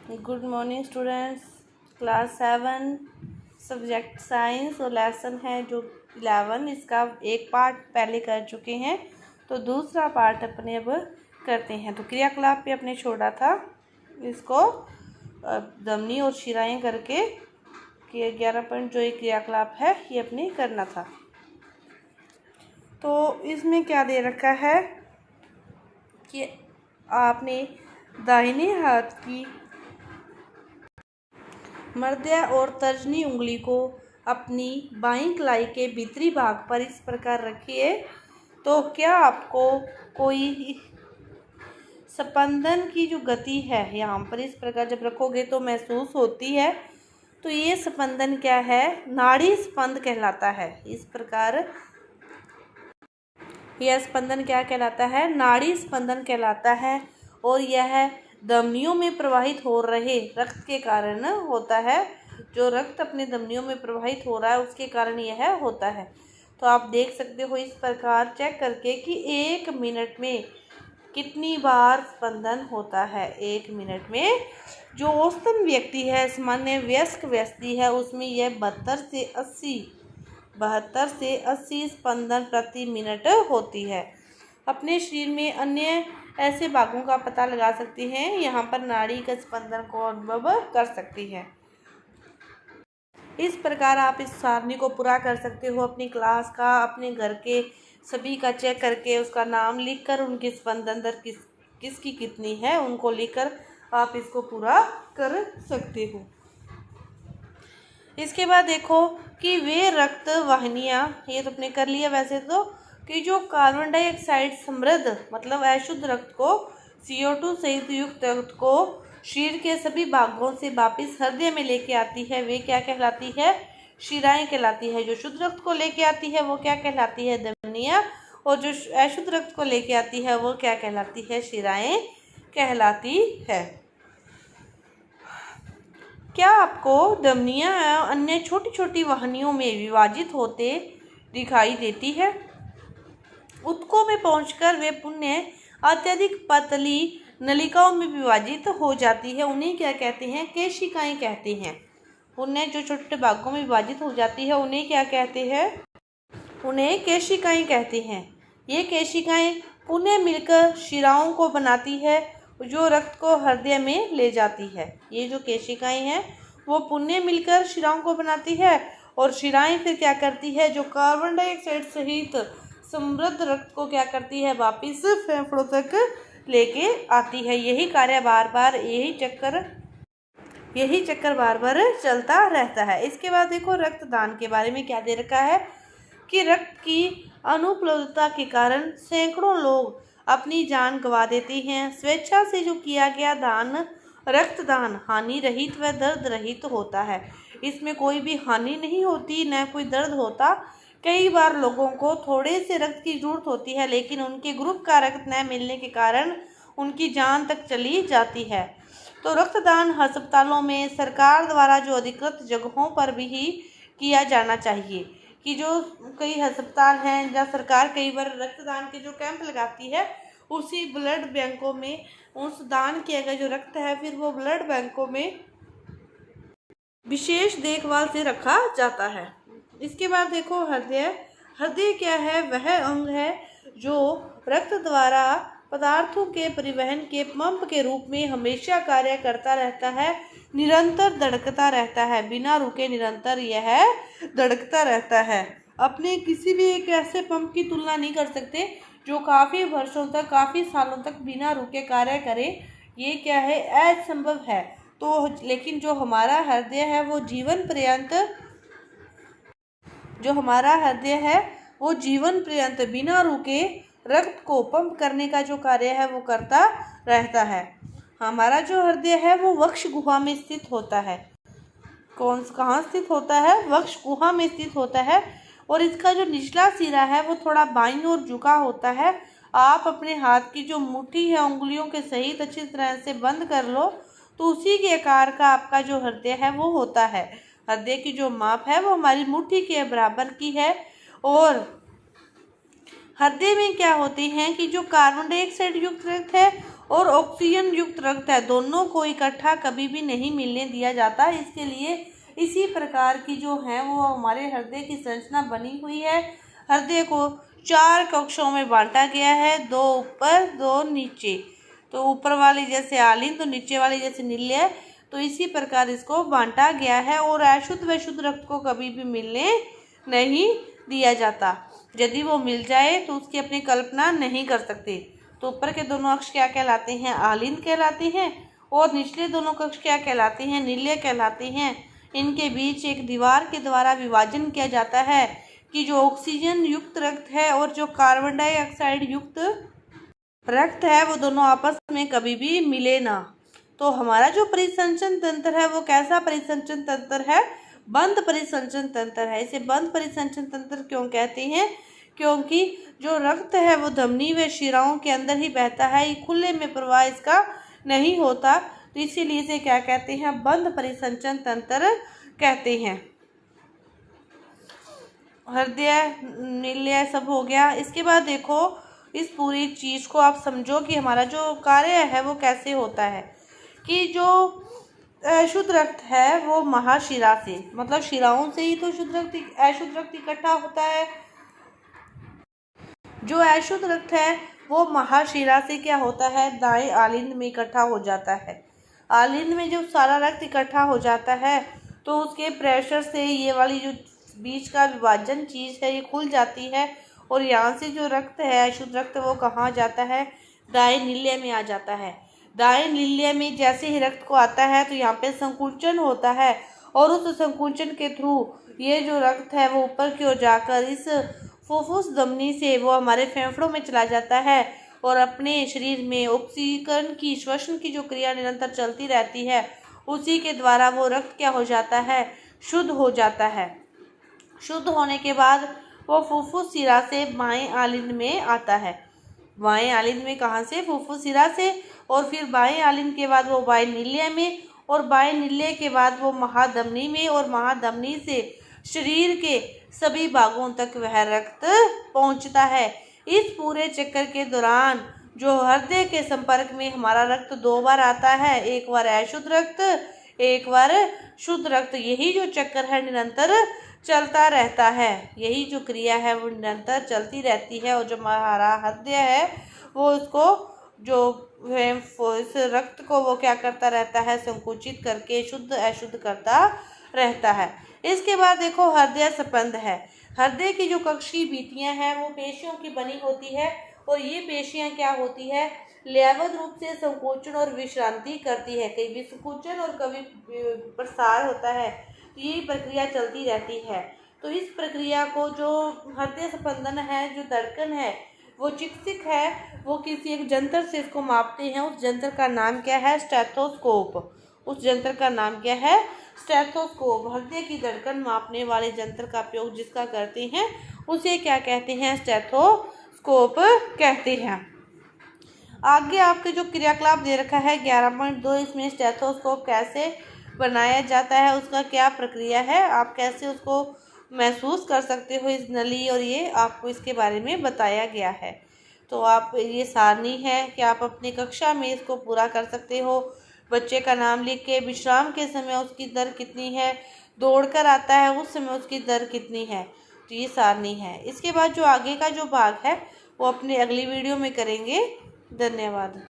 Good morning students. Class 7 subject science और lesson है जो 11। इसका एक पार्ट पहले कर चुके हैं, तो दूसरा पार्ट अपने अब करते हैं। तो क्रियाकलाप पे अपने छोड़ा था, इसको धमनी और शिराएं करके कि 11 पॉइंट जो एक क्रियाकलाप है ये अपने करना था। तो इसमें क्या दे रखा है कि आपने दाहिने हाथ की मध्य और तर्जनी उंगली को अपनी बाईं कलाई के भीतरी भाग पर इस प्रकार रखिए। तो क्या आपको कोई स्पंदन की जो गति है यहाँ पर इस प्रकार जब रखोगे तो महसूस होती है। तो ये स्पंदन क्या है? नाड़ी स्पंद कहलाता है। इस प्रकार यह स्पंदन क्या कहलाता है? नाड़ी स्पंदन कहलाता है। और यह धमनियों में प्रवाहित हो रहे रक्त के कारण होता है। जो रक्त अपने धमनियों में प्रवाहित हो रहा है उसके कारण यह होता है। तो आप देख सकते हो इस प्रकार चेक करके कि 1 मिनट में कितनी बार स्पंदन होता है। 1 मिनट में जो औसतन व्यक्ति है, सामान्य वयस्क व्यक्ति है, उसमें यह 72 से 80 स्पंदन प्रति मिनट होती है। अपने शरीर में अन्य ऐसे भागों का पता लगा सकते हैं, यहाँ पर नाड़ी का स्पंदन को अनुभव कर सकती है। इस प्रकार आप इस सारणी को पूरा कर सकते हो। अपनी क्लास का, अपने घर के सभी का चेक करके उसका नाम लिखकर उनकी स्पंदन दर किसकी कितनी है उनको लिखकर आप इसको पूरा कर सकते हो। इसके बाद देखो कि वे रक्त वाहिनियाँ, ये तो अपने कर लिया वैसे तो, कि जो कार्बन डाइऑक्साइड समृद्ध मतलब अशुद्ध रक्त को, CO2 सहित युक्त रक्त को शरीर के सभी भागों से वापिस हृदय में लेके आती है, वे क्या कहलाती है? शिराएं कहलाती है। जो शुद्ध रक्त को लेके आती है वो क्या कहलाती है? धमनियाँ। और जो अशुद्ध रक्त को लेके आती है वो क्या कहलाती है? शिराएं कहलाती है। क्या आपको धमनियाँ अन्य छोटी छोटी वाहिनियों में विभाजित होते दिखाई देती है? ऊतकों में पहुंचकर वे पुनः अत्यधिक पतली नलिकाओं में विभाजित हो जाती है। उन्हें क्या कहते हैं? केशिकाएं कहते हैं। पुनः जो छोटे भागों में विभाजित हो जाती है उन्हें क्या कहते हैं? उन्हें केशिकाएं कहते हैं। ये केशिकाएं पुनः मिलकर शिराओं को बनाती है जो रक्त को हृदय में ले जाती है। ये जो केशिकाएं हैं वो पुनः मिलकर शिराओं को बनाती है और शिराएं फिर क्या करती है? जो कार्बन डाइऑक्साइड सहित समृद्ध रक्त को क्या करती है? वापिस फेफड़ों तक लेके आती है। यही कार्य बार बार, यही चक्कर बार बार चलता रहता है। इसके बाद देखो रक्तदान के बारे में क्या दे रखा है कि रक्त की अनुपलब्धता के कारण सैकड़ों लोग अपनी जान गंवा देते हैं। स्वेच्छा से जो किया गया दान, रक्तदान हानि रहित व दर्द रहित होता है। इसमें कोई भी हानि नहीं होती, न कोई दर्द होता। कई बार लोगों को थोड़े से रक्त की जरूरत होती है, लेकिन उनके ग्रुप का रक्त न मिलने के कारण उनकी जान तक चली जाती है। तो रक्तदान अस्पतालों में सरकार द्वारा जो अधिकृत जगहों पर भी ही किया जाना चाहिए। कि जो कई अस्पताल हैं जहाँ सरकार कई बार रक्तदान के जो कैंप लगाती है, उसी ब्लड बैंकों में उस दान किया गया जो रक्त है फिर वो ब्लड बैंकों में विशेष देखभाल से रखा जाता है। इसके बाद देखो हृदय क्या है? वह अंग है जो रक्त द्वारा पदार्थों के परिवहन के पंप के रूप में हमेशा कार्य करता रहता है, निरंतर धड़कता रहता है, बिना रुके निरंतर यह धड़कता रहता है। अपने किसी भी एक ऐसे पंप की तुलना नहीं कर सकते जो काफ़ी वर्षों तक, काफ़ी सालों तक बिना रुके कार्य करे। ये क्या है? असंभव है। तो लेकिन जो हमारा हृदय है वो जीवन पर्यंत बिना रुके रक्त को पंप करने का जो कार्य है वो करता रहता है। हमारा जो हृदय है वो वक्ष गुहा में स्थित होता है। कहाँ स्थित होता है? वक्ष गुहा में स्थित होता है। और इसका जो निचला सिरा है वो थोड़ा बाईं ओर झुका होता है। आप अपने हाथ की जो मुट्ठी है उंगलियों के सहित अच्छी तरह से बंद कर लो तो उसी के आकार का आपका जो हृदय है वो होता है। हृदय की जो माप है वो हमारी मुट्ठी के बराबर की है। और हृदय में क्या होते हैं कि जो कार्बन डाइऑक्साइड युक्त रक्त है और ऑक्सीजन युक्त रक्त है, दोनों को इकट्ठा कभी भी नहीं मिलने दिया जाता। इसके लिए इसी प्रकार की जो है वो हमारे हृदय की संरचना बनी हुई है। हृदय को 4 कक्षों में बांटा गया है, 2 ऊपर 2 नीचे। तो ऊपर वाली जैसे आलिंद, तो नीचे वाली जैसे नील्य, तो इसी प्रकार इसको बांटा गया है। और अशुद्ध व शुद्ध रक्त को कभी भी मिलने नहीं दिया जाता। यदि वो मिल जाए तो उसकी अपनी कल्पना नहीं कर सकते। तो ऊपर के दोनों अक्ष क्या कहलाते हैं? आलिंद कहलाते हैं। और निचले दोनों कक्ष क्या कहलाते हैं? नील्य कहलाते हैं। इनके बीच एक दीवार के द्वारा विभाजन किया जाता है कि जो ऑक्सीजन युक्त रक्त है और जो कार्बन डाइऑक्साइड युक्त रक्त है वो दोनों आपस में कभी भी मिले ना। तो हमारा जो परिसंचन तंत्र है वो कैसा परिसंचन तंत्र है? बंद परिसंचन तंत्र है। इसे बंद परिसंचन तंत्र क्यों कहते हैं? क्योंकि जो रक्त है वो धमनी व शिराओं के अंदर ही बहता है, ये खुले में प्रवाह इसका नहीं होता। तो इसीलिए इसे क्या कहते हैं? बंद परिसंचन तंत्र कहते हैं। हृदय, नील्य सब हो गया। इसके बाद देखो, इस पूरी चीज़ को आप समझो कि हमारा जो कार्य है वो कैसे होता है। कि जो अशुद्ध रक्त है वो महाशिरा से, मतलब शिराओं से ही तो अशुद्ध रक्त इकट्ठा होता है। जो अशुद्ध रक्त है वो महाशिरा से क्या होता है? दाएं आलिंद में इकट्ठा हो जाता है। आलिंद में जब सारा रक्त इकट्ठा हो जाता है तो उसके प्रेशर से ये वाली जो बीच का विभाजन चीज़ है ये खुल जाती है। और यहाँ से जो रक्त है, अशुद्ध रक्त, वो कहाँ जाता है? दाएं नील्य में आ जाता है। दाएं नील्य में जैसे ही रक्त को आता है तो यहाँ पे संकुचन होता है। और उस संकुचन के थ्रू ये जो रक्त है वो ऊपर की ओर जाकर इस फुफ्फुस धमनी से वो हमारे फेफड़ों में चला जाता है। और अपने शरीर में ऑक्सीकरण की, श्वसन की जो क्रिया निरंतर चलती रहती है, उसी के द्वारा वो रक्त क्या हो जाता है? शुद्ध हो जाता है। शुद्ध होने के बाद वो फुफ्फुस शिरा से बाएं आलिंद में आता है। बाएं आलिंद में कहाँ से? फुफ्फुस शिरा से। और फिर बाएं आलिंद के बाद वो बाएं नील्य में, और बाएं नील्य के बाद वो महाधमनी में, और महाधमनी से शरीर के सभी भागों तक वह रक्त पहुंचता है। इस पूरे चक्कर के दौरान जो हृदय के संपर्क में हमारा रक्त 2 बार आता है, एक बार अशुद्ध रक्त, एक बार शुद्ध रक्त। यही जो चक्कर है निरंतर चलता रहता है। यही जो क्रिया है वो निरंतर चलती रहती है। और जो हमारा हृदय है वो उसको जो इस रक्त को वो क्या करता रहता है? संकुचित करके शुद्ध अशुद्ध करता रहता है। इसके बाद देखो, हृदय स्पंद है। हृदय की जो कक्षीय भित्तियां हैं वो पेशियों की बनी होती है। और ये पेशियां क्या होती है? लयबद्ध रूप से संकोचन और विश्रांति करती है। कभी विसंकोचन और कभी प्रसार होता है। तो ये प्रक्रिया चलती रहती है। तो इस प्रक्रिया को जो हृदय स्पंदन है, जो धड़कन है, वो चिकित्सक है वो किसी एक यंत्र से इसको मापते हैं। उस यंत्र का नाम क्या है? स्टेथोस्कोप। उस यंत्र का नाम क्या है? स्टेथोस्कोप। हृदय की धड़कन मापने वाले यंत्र का उपयोग जिसका करते हैं उसे क्या कहते हैं? स्टेथोस्कोप कहते हैं। आगे आपके जो क्रियाकलाप दे रखा है 11.2, इसमें स्टेथोस्कोप कैसे बनाया जाता है, उसका क्या प्रक्रिया है, आप कैसे उसको महसूस कर सकते हो इस नली, और ये आपको इसके बारे में बताया गया है। तो आप, ये सारणी है कि आप अपनी कक्षा में इसको पूरा कर सकते हो। बच्चे का नाम लिख के, विश्राम के समय उसकी दर कितनी है, दौड़कर आता है उस समय उसकी दर कितनी है। तो ये सारणी है। इसके बाद जो आगे का जो भाग है वो अपने अगली वीडियो में करेंगे। धन्यवाद।